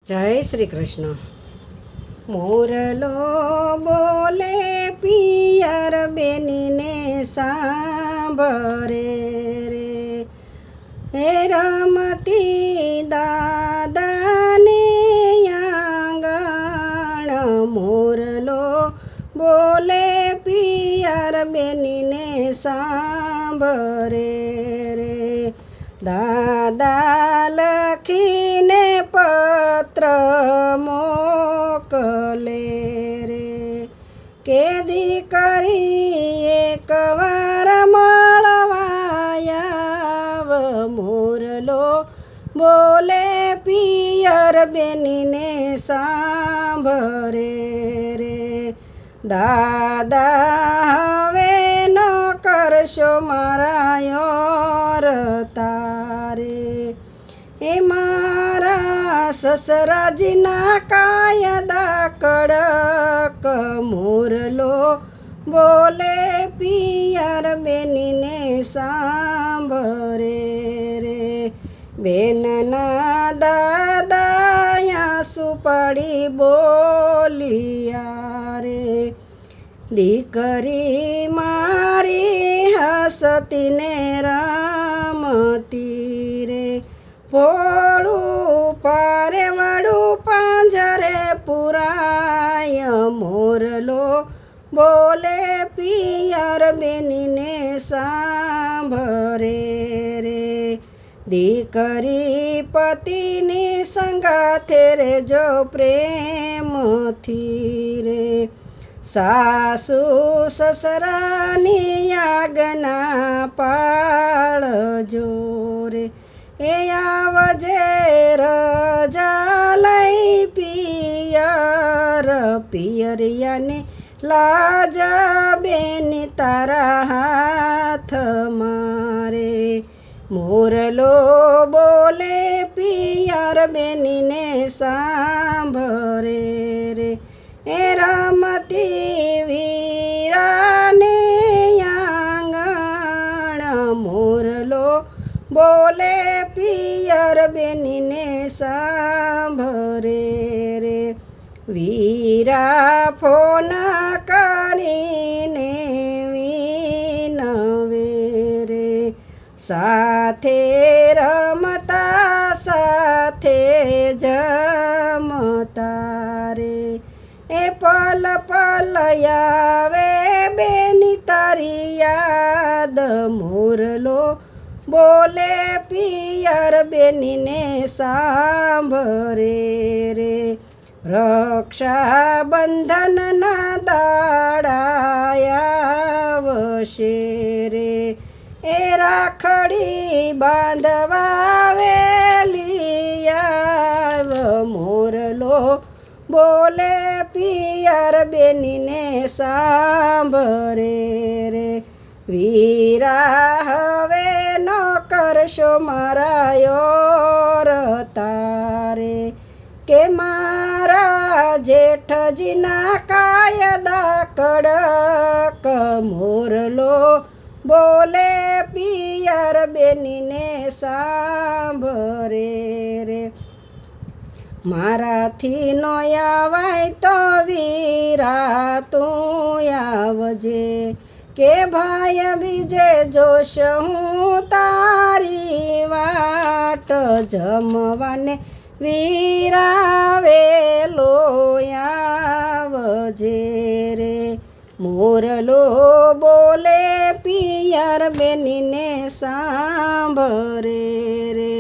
જય શ્રી કૃષ્ણ. મોરલો બોલે પિયર બેનીને સાંભરે રે, હે રમતી દાદાને આંગણ. મોરલો બોલે પિયર બેનીને સાંભરે રે, દાદા લખીને પત્ર મોકલે રે, કે દીકરી એકવાર મળવાયાવ. મોરલો બોલે પિયર બેનીને સાંભરે રે, દાદા હવે ન કરશો મારા તારે. હે મારા સસરાજીના કાયદા કડક. મોરલો બોલે પિયર બેનીને સાંભરે રે, બેનના દાદાયા સુપાડી બોલિયા રે, દીકરી મારી હસતી ને રમતી રે, ભોળું પારે વડું પાંજરે પુરાય. મોરલો બોલે પિયર બેનીને સાંભરે રે, દીકરી પતિની સંગાથે રે જો પ્રેમથી રે, સાસુ સસરાની આજ્ઞા પાળજો રે, એ આવજે રજા લઈ પિયર. પિયરિયાને લાજ બેની તારા હાથ મારે. મોરલો બોલે પિયર બેનીને સાંભરે રે, એ રમતી વીરાને આંગણ. મોરલો બોલે પિયર બેનીને સાંભરે રે, વીરા ફોન કરીને વિનવે રે, સાથે રમતા સાથે જમતા રે, એ પલ પલ આવે બેની તારી યાદ. મોરલો બોલે પિયર બેનીને સાંભરે રે, રક્ષાબંધનના દાડાયાવશે રે, એ રાખડી બાંધવા વેલી આવ. મોરલો બોલે પિયર બેનીને સાંભરે રે, વીરા હવે ન કરશો મારા તારે, કે મારા જેઠજીના કાયદા કડક. મોરલો બોલે પિયર બેનીને સાંભરે રે, મારાથી નો આવાય તો વીરા તું આવજે, કે ભાઈ બીજે જોશ હું તારી વાટ. જમવાને વીરા વેલો આવજે રે, મોરલો બોલે પિયર બેનીને સાંભરે રે.